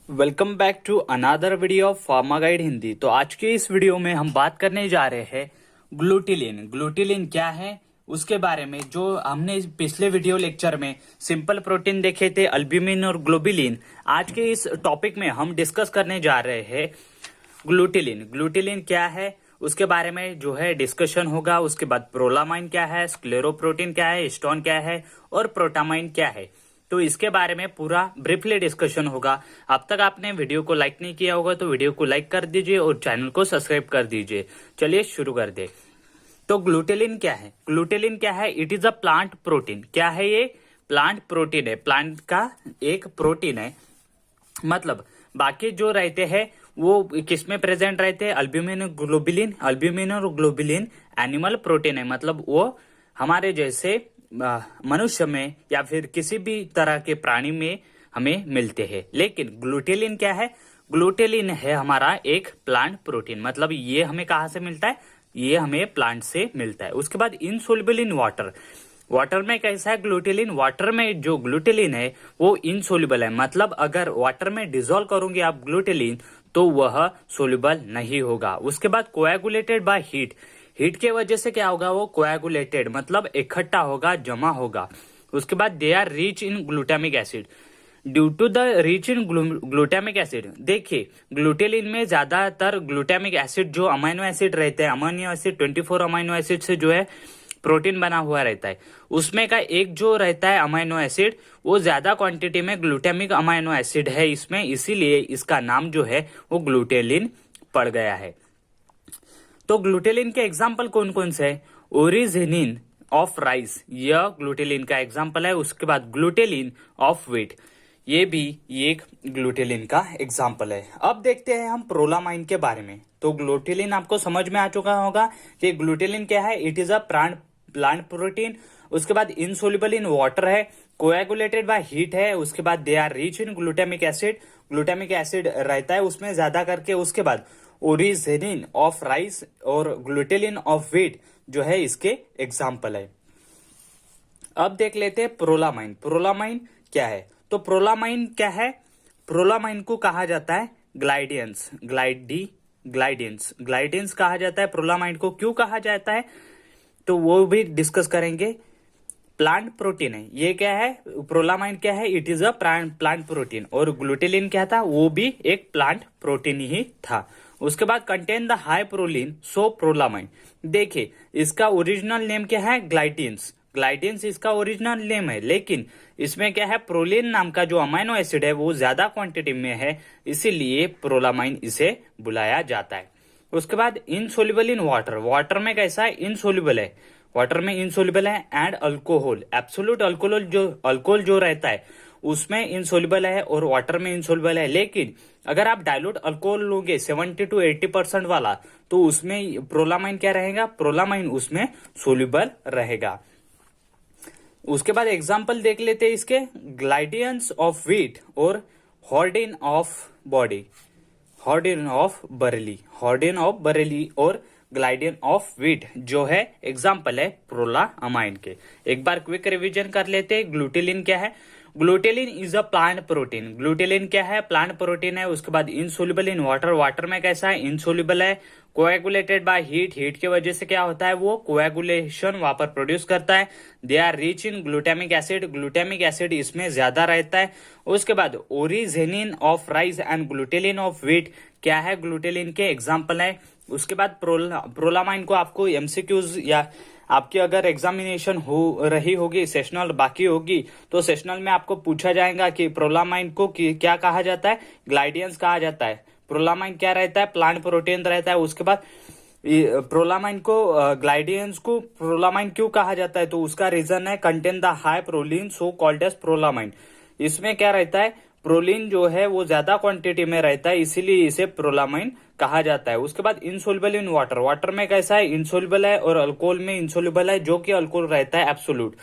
Welcome back to another video of pharma guide Hindi. तो आज के इस वीडियो में हम बात करने जा रहे हैं ग्लूटिलिन। ग्लूटिलिन क्या है उसके बारे में, जो हमने पिछले वीडियो लेक्चर में सिंपल प्रोटीन देखे थे, अल्ब्यूमिन और ग्लोबुलिन। आज के इस टॉपिक में हम डिस्कस करने जा रहे हैं ग्लूटिलिन। ग्लूटिलिन क्या है उसके बारे में जो है डिस्कशन होगा। उसके बाद प्रोलामाइन क्या है, स्क्लेरोप्रोटीन क्या है, हिस्टोन क्या है और प्रोटामाइन क्या है, तो इसके बारे में पूरा ब्रीफली डिस्कशन होगा। अब तक आपने वीडियो को लाइक नहीं किया होगा तो वीडियो को लाइक कर दीजिए और चैनल को सब्सक्राइब कर दीजिए। चलिए शुरू कर दे। तो ग्लूटेलिन क्या है? ग्लूटेलिन क्या है? It is a plant protein. क्या है ये? प्लांट प्रोटीन है, प्लांट का एक प्रोटीन है। मतलब बाकी जो रहते हैं वो किसमें प्रेजेंट रहते हैं? अल्ब्यूमिन और ग्लोबुलिन। अल्ब्यूमिन और ग्लोबुलिन एनिमल प्रोटीन है, मतलब वो हमारे जैसे मनुष्य में या फिर किसी भी तरह के प्राणी में हमें मिलते हैं। लेकिन ग्लूटेलिन क्या है? ग्लूटेलिन है हमारा एक प्लांट प्रोटीन। मतलब ये हमें कहां से मिलता है? ये हमें प्लांट से मिलता है। उसके बाद इनसोल्युबल इन वाटर। वाटर में कैसा है ग्लूटेलिन? वाटर में जो ग्लूटेलिन है वो इनसोल्युबल है। मतलब अगर वाटर में डिजोल्व करोगे आप ग्लूटेलिन तो वह सोल्युबल नहीं होगा। उसके बाद कोएगुलेटेड बाय हीट। हीट के वजह से क्या होगा? वो कोएगुलेटेड मतलब इकट्ठा होगा, जमा होगा। उसके बाद they are rich in glutamic acid. Due to the rich in glutamic acid, देखिए ग्लूटेलिन में ज्यादातर ग्लूटामिक एसिड जो अमाइनो एसिड रहते हैं, अमाइनो एसिड 24 अमाइनो एसिड से जो है प्रोटीन बना हुआ रहता है, उसमें का एक जो रहता है अमाइनो एसिड वो ज्यादा क्वांटिटी में ग्लूटामिक अमाइनो एसिड है इसमें, इसीलिए इसका नाम जो है वो ग्लूटेलिन पड़ गया है। तो ग्लूटेलिन के एग्जाम्पल कौन कौन से है? ओरिजिनिन ऑफ राइस, यह ग्लूटेलिन का एग्जाम्पल है। उसके बाद ग्लूटेलिन ऑफ व्हीट, ये भी एक ग्लूटेलिन का एग्जाम्पल है। अब देखते हैं हम प्रोलामाइन के बारे में। तो ग्लूटेलिन आपको समझ में आ चुका होगा कि ग्लूटेलिन क्या है। It is a plant protein. उसके बाद इनसोल्युबल इन वाटर है, कोएगुलेटेड बाय हीट है। उसके बाद they are rich in glutamic acid, glutamic acid रहता है उसमें ज्यादा करके। उसके बाद ओरिजिनिन ऑफ राइस और ग्लूटेलिन ऑफ व्हीट जो है इसके एग्जाम्पल है। अब देख लेते हैं प्रोलामाइन। प्रोलामाइन क्या है? तो प्रोलामाइन क्या है? प्रोलामाइन को कहा जाता है ग्लाइडियंस। ग्लाइडियंस कहा जाता है प्रोलामाइन को। क्यों कहा जाता है तो वो भी डिस्कस करेंगे। प्लांट प्रोटीन है ये। क्या है प्रोलामाइन? क्या है? It is a plant protein. और ग्लूटेलिन क्या था? वो भी एक प्लांट प्रोटीन ही था। उसके बाद कंटेन द हाई प्रोलीन सो प्रोलामाइन। देखिए इसका ओरिजिनल नेम क्या है? ग्लाइडियंस। ग्लाइडियंस इसका ओरिजिनल नेम है, लेकिन इसमें क्या है? प्रोलीन नाम का जो अमाइनो एसिड है वो ज्यादा क्वांटिटी में है, इसीलिए प्रोलामाइन इसे बुलाया जाता है। उसके बाद इनसोल्युबल इन वाटर। वाटर में कैसा है? इनसोल्युबल है। वाटर में इनसोल्युबल है। एंड अल्कोहल, एब्सोल्यूट अल्कोहल जो रहता है उसमें इनसोल्युबल है और वाटर में इनसोल्युबल है। लेकिन अगर आप डाइल्यूट अल्कोहल लोगे 70 to 80% वाला, तो उसमें प्रोलामाइन क्या रहेगा? प्रोलामाइन उसमें सोल्युबल रहेगा। उसके बाद एग्जाम्पल देख लेते हैं इसके। ग्लाइडियंस ऑफ व्हीट और हॉर्डिन ऑफ बॉडी, हॉर्डिन ऑफ बरेली और ग्लाइडियन ऑफ व्हीट जो है एग्जाम्पल है प्रोलामाइन के। एक बार क्विक रिवीजन कर लेते हैं। ग्लूटेलिन क्या है? ग्लूटेलिन इज अ प्लांट प्रोटीन। ग्लूटेलिन क्या है? प्लांट प्रोटीन है। उसके बाद इनसोल्युबल इन वाटर। वाटर में कैसा है? इनसोल्युबल है। Coagulated by heat. हीट की वजह से क्या होता है? वो कोएगुलेशन वहां पर प्रोड्यूस करता है। They are rich in glutamic acid. Glutamic acid इसमें ज्यादा रहता है। उसके बाद oryzenin of rice and glutelin of wheat क्या है? ग्लूटेलिन के एग्जाम्पल है। उसके बाद प्रोलामाइन को आपको एमसीक्यूज या आपकी अगर एग्जामिनेशन हो रही होगी, सेशनल बाकी होगी, तो सेशनल में आपको पूछा जाएगा कि प्रोलामाइन को क्या कहा जाता है? ग्लाइडियंस कहा जाता है। प्रोलामाइन क्या रहता है? प्लांट प्रोटीन रहता है। उसके बाद प्रोलामाइन को ग्लाइडियंस को प्रोलामाइन क्यों कहा जाता है? तो उसका रीजन है contain the high proline so called as prolamine. इसमें क्या रहता है? प्रोलीन जो है वो ज्यादा क्वांटिटी में रहता है, इसीलिए इसे प्रोलामाइन कहा जाता है। उसके बाद इनसोल्युबल इन वाटर। वाटर में कैसा है? इनसोल्युबल है। और अल्कोहल में इनसोल्युबल है, जो कि अल्कोहल रहता है एब्सोल्यूट।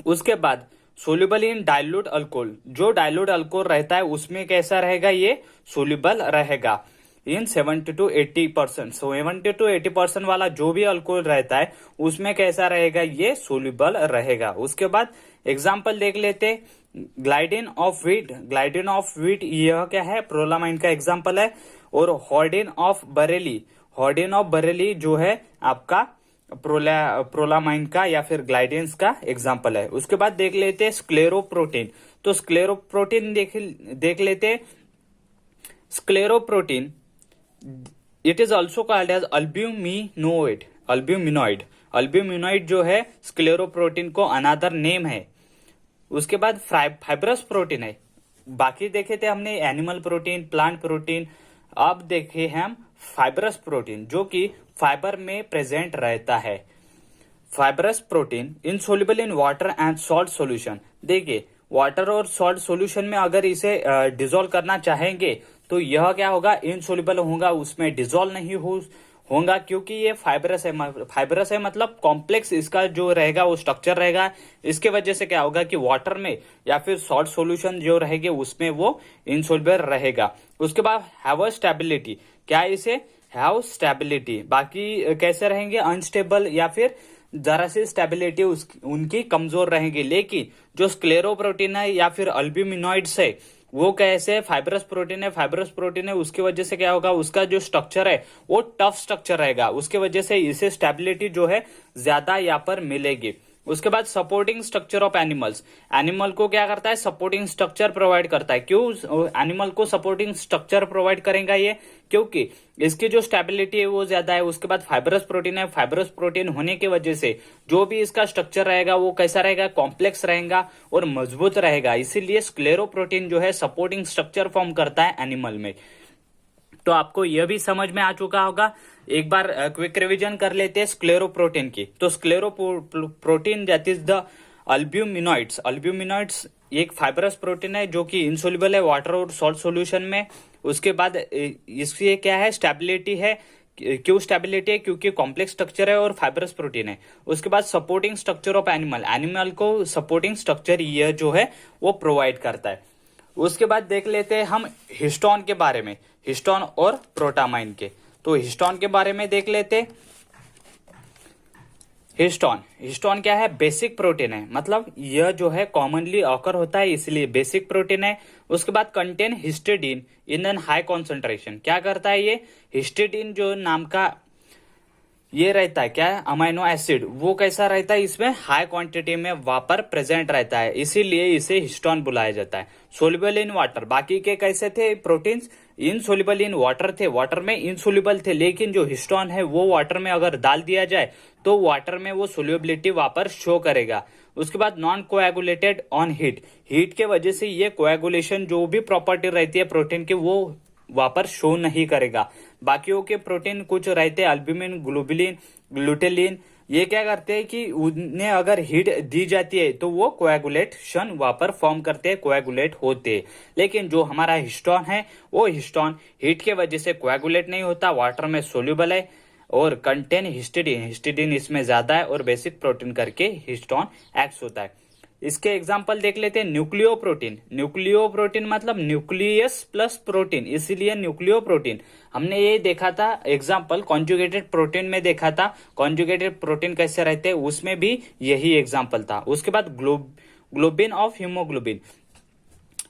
उसके बाद सोल्युबल इन डाइल्यूट अल्कोहल। जो डाइल्यूट अल्कोहल रहता है उसमें कैसा रहेगा? ये सोल्युबल रहेगा इन 70 to 80%। 70 to 80% वाला जो भी अल्कोहल रहता है उसमें कैसा रहेगा? ये सोल्युबल रहेगा। उसके बाद एग्जाम्पल देख लेते। ग्लाइडिन ऑफ व्हीट यह क्या है, प्रोलामाइन का एग्जाम्पल है। और हॉर्डिन ऑफ बरेली जो है आपका प्रोलामाइन का या फिर ग्लाइडेंस का एग्जाम्पल है। उसके बाद देख लेते हैं स्क्लेरोप्रोटीन। तो स्क्लेरोप्रोटीन देख लेते हैं। Scleroprotein it is also called as albuminoid जो है स्क्लेरोप्रोटीन को अनादर नेम है। उसके बाद फाइब्रस प्रोटीन है। बाकी देखे थे हमने एनिमल प्रोटीन, प्लांट प्रोटीन, अब देखे हम फाइब्रस प्रोटीन जो कि फाइबर में प्रेजेंट रहता है। Fibrous protein insoluble in water and salt solution. देखिए वाटर और सॉल्ट सॉल्यूशन में अगर इसे डिसॉल्व करना चाहेंगे तो यह क्या होगा, इनसोल्युबल होगा, उसमें डिसॉल्व नहीं होगा क्योंकि ये फाइब्रस है मतलब कॉम्प्लेक्स इसका जो रहेगा वो स्ट्रक्चर रहेगा। इसके वजह से क्या होगा कि वाटर में या फिर सॉल्ट सॉल्यूशन जो रहेगा उसमें वो इनसोल्युबल रहेगा। उसके बाद हैव स्टेबिलिटी, क्या इसे हैव स्टेबिलिटी, बाकी कैसे रहेंगे अनस्टेबल या फिर जरा सी स्टेबिलिटी उनकी कमजोर रहेंगी। लेकिन जो स्क्लेरोप्रोटीन है या फिर अल्ब्यूमिनॉइड्स है वो कैसे फाइब्रस प्रोटीन है उसकी वजह से क्या होगा, उसका जो स्ट्रक्चर है वो टफ स्ट्रक्चर रहेगा, उसके वजह से इसे स्टेबिलिटी जो है ज्यादा यहाँ पर मिलेगी। उसके बाद सपोर्टिंग स्ट्रक्चर ऑफ एनिमल को क्या करता है, सपोर्टिंग स्ट्रक्चर प्रोवाइड करता है। क्यों एनिमल को सपोर्टिंग स्ट्रक्चर प्रोवाइड करेगा ये, क्योंकि इसकी जो स्टेबिलिटी है वो ज्यादा है। उसके बाद फाइब्रस प्रोटीन होने की वजह से जो भी इसका स्ट्रक्चर रहेगा वो कैसा रहेगा, कॉम्प्लेक्स रहेगा और मजबूत रहेगा। इसीलिए स्क्लेरोप्रोटीन जो है सपोर्टिंग स्ट्रक्चर फॉर्म करता है एनिमल में। तो आपको यह भी समझ में आ चुका होगा। एक बार क्विक रिवीजन कर लेते हैं स्क्लेरोप्रोटीन की। तो स्क्लेरोप्रोटीन दैट इज द अल्ब्यूमिनॉइड्स एक फाइब्रस प्रोटीन है जो कि इनसोल्युबल है वाटर और सॉल्ट सॉल्यूशन में। उसके बाद इसकी क्या है, स्टेबिलिटी है। क्यों स्टेबिलिटी है, क्योंकि कॉम्प्लेक्स स्ट्रक्चर है और फाइब्रस प्रोटीन है। उसके बाद सपोर्टिंग स्ट्रक्चर ऑफ एनिमल को सपोर्टिंग स्ट्रक्चर यह जो है वो प्रोवाइड करता है। उसके बाद देख लेते हैं हम हिस्टोन के बारे में, हिस्टोन और प्रोटामाइन के। तो हिस्टोन के बारे में देख लेते। हिस्टोन क्या है, बेसिक प्रोटीन है, मतलब यह जो है कॉमनली ऑकर होता है इसलिए बेसिक प्रोटीन है। उसके बाद contain histidine in an high concentration, क्या करता है ये, हिस्टिडीन जो नाम का ये रहता है क्या, अमाइनो एसिड, वो कैसा रहता है, इसमें हाई क्वांटिटी में वापर प्रेजेंट रहता है, इसीलिए इसे हिस्टोन बुलाया जाता है। सोल्युबल इन वाटर, बाकी के कैसे थे प्रोटीन्स, इनसोल्युबल इन वाटर थे, वाटर में इनसोल्युबल थे। लेकिन जो हिस्टोन है वो वाटर में अगर डाल दिया जाए तो वाटर में वो सोल्युबिलिटी वापर शो करेगा। उसके बाद नॉन कोएगुलेटेड ऑन हीट के वजह से ये कोएगुलेशन जो भी प्रॉपर्टी रहती है प्रोटीन की वो वापर शो नहीं करेगा। बाकियों के प्रोटीन कुछ रहते हैं अल्ब्यूमिन, ग्लोबुलिन, ग्लूटेलिन, ये क्या करते हैं कि उन्हें अगर हीट दी जाती है तो वो कोएगुलेशन वापर फॉर्म करते हैं, कोएगुलेट होते हैं। लेकिन जो हमारा हिस्टोन है वो हिस्टोन हीट के वजह से कोएगुलेट नहीं होता, वाटर में सोल्यूबल है और कंटेन हिस्टिडीन इसमें ज्यादा है और बेसिक प्रोटीन करके हिस्टोन एक्ट होता है। इसके एग्जाम्पल देख लेते हैं। न्यूक्लियोप्रोटीन मतलब न्यूक्लियस प्लस प्रोटीन, इसीलिए न्यूक्लियोप्रोटीन। हमने ये देखा था एग्जाम्पल कॉन्जुगेटेड प्रोटीन में देखा था, कॉन्जुगेटेड प्रोटीन कैसे रहते हैं उसमें भी यही एग्जाम्पल था। उसके बाद ग्लोबिन ऑफ हीमोग्लोबिन,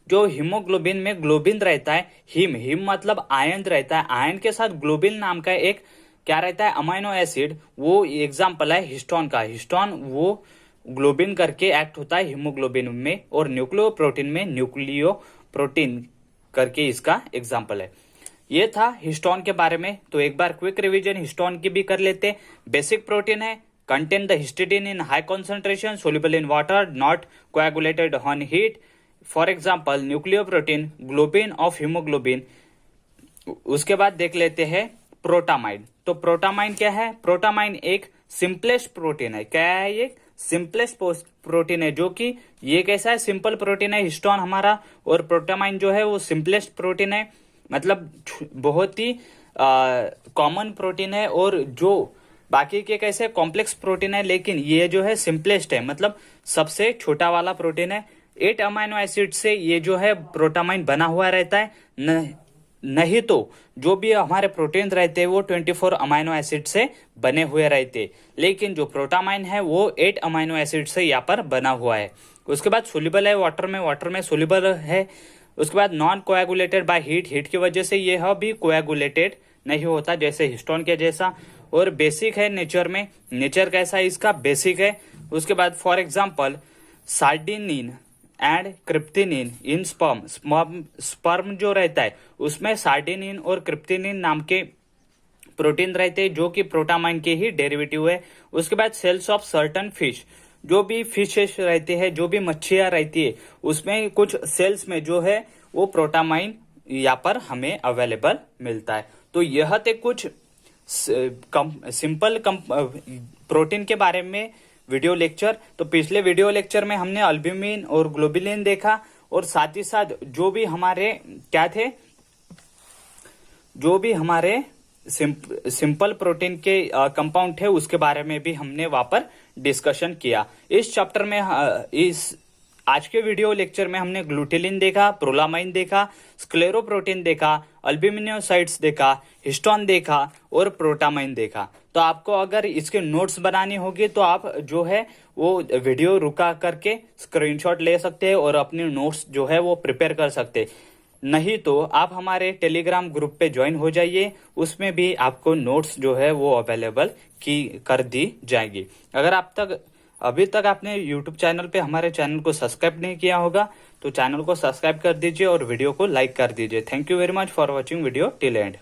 जो हीमोग्लोबिन में ग्लोबिन रहता है, हिम मतलब आयन रहता है, आयन के साथ ग्लोबिन नाम का एक क्या रहता है अमाइनो एसिड, वो एग्जाम्पल है हिस्टोन का। हिस्टोन वो ग्लोबिन करके एक्ट होता है हीमोग्लोबिन में और न्यूक्लियोप्रोटीन में न्यूक्लियोप्रोटीन करके इसका एग्जाम्पल है। ये था हिस्टोन के बारे में। तो एक बार क्विक रिवीजन हिस्टोन की भी कर लेते। बेसिक प्रोटीन है, contain the histidine in high concentration, soluble in water, not coagulated on heat. For example nucleoprotein, globin of haemoglobin. उसके बाद देख लेते हैं प्रोटामाइन। तो प्रोटामाइन क्या है, प्रोटामाइन एक सिंपलेस्ट प्रोटीन है। क्या है ये, सिंपलेस्ट प्रोटीन है, जो कि ये कैसा है, सिंपल प्रोटीन है हिस्टोन हमारा, और प्रोटामाइन जो है वो सिंपलेस्ट प्रोटीन है, मतलब बहुत ही कॉमन प्रोटीन है। और जो बाकी के कैसे कॉम्प्लेक्स प्रोटीन है, लेकिन ये जो है सिंपलेस्ट है, मतलब सबसे छोटा वाला प्रोटीन है। 8 अमाइनो एसिड से ये जो है प्रोटामाइन बना हुआ रहता है, नहीं तो जो भी हमारे प्रोटीन रहते हैं वो 24 अमाइनो एसिड से बने हुए रहते, लेकिन जो प्रोटामाइन है वो 8 अमाइनो एसिड से यहाँ पर बना हुआ है। उसके बाद सोल्यूबल है वाटर में सोल्यूबल है। उसके बाद नॉन कोएगुलेटेड बाय हीट की वजह से यह भी कोएगुलेटेड नहीं होता जैसे हिस्टोन के जैसा। और बेसिक है नेचर कैसा है इसका, बेसिक है। उसके बाद फॉर एग्जांपल सार्डिनिन एंड क्रिप्टिनिन इन स्पर्म जो रहता है उसमें सार्डिनिन और क्रिप्टिनिन नाम के प्रोटीन रहते हैं जो कि प्रोटामाइन के ही डेरिवेटिव है। उसके बाद सेल्स ऑफ सर्टन फिश, जो भी फिशेस रहते हैं, जो भी मच्छियां रहती है उसमें कुछ सेल्स में जो है वो प्रोटामाइन यहाँ पर हमें अवेलेबल मिलता है। तो यह थे कुछ सिंपल प्रोटीन के बारे में वीडियो लेक्चर। तो पिछले वीडियो लेक्चर में हमने अल्ब्यूमिन और ग्लोबुलिन देखा और साथ ही साथ जो भी हमारे क्या थे, जो भी हमारे सिंपल प्रोटीन के कंपाउंड थे उसके बारे में भी हमने वहां पर डिस्कशन किया। इस चैप्टर में आज के वीडियो लेक्चर में हमने ग्लूटेलिन देखा, प्रोलामाइन देखा, स्क्लेरोप्रोटीन देखा, अल्ब्यूमिनोसाइट्स देखा, हिस्टोन देखा और प्रोटामाइन देखा। तो आपको अगर इसके नोट्स बनानी होगी तो आप जो है वो वीडियो रुका करके स्क्रीनशॉट ले सकते हैं और अपने नोट्स जो है वो प्रिपेयर कर सकते हैं। नहीं तो आप हमारे टेलीग्राम ग्रुप पे ज्वाइन हो जाइए, उसमें भी आपको नोट्स जो है वो अवेलेबल कर दी जाएगी। अगर अभी तक आपने यूट्यूब चैनल पे हमारे चैनल को सब्सक्राइब नहीं किया होगा तो चैनल को सब्सक्राइब कर दीजिए और वीडियो को लाइक कर दीजिए। Thank you very much for watching video till and.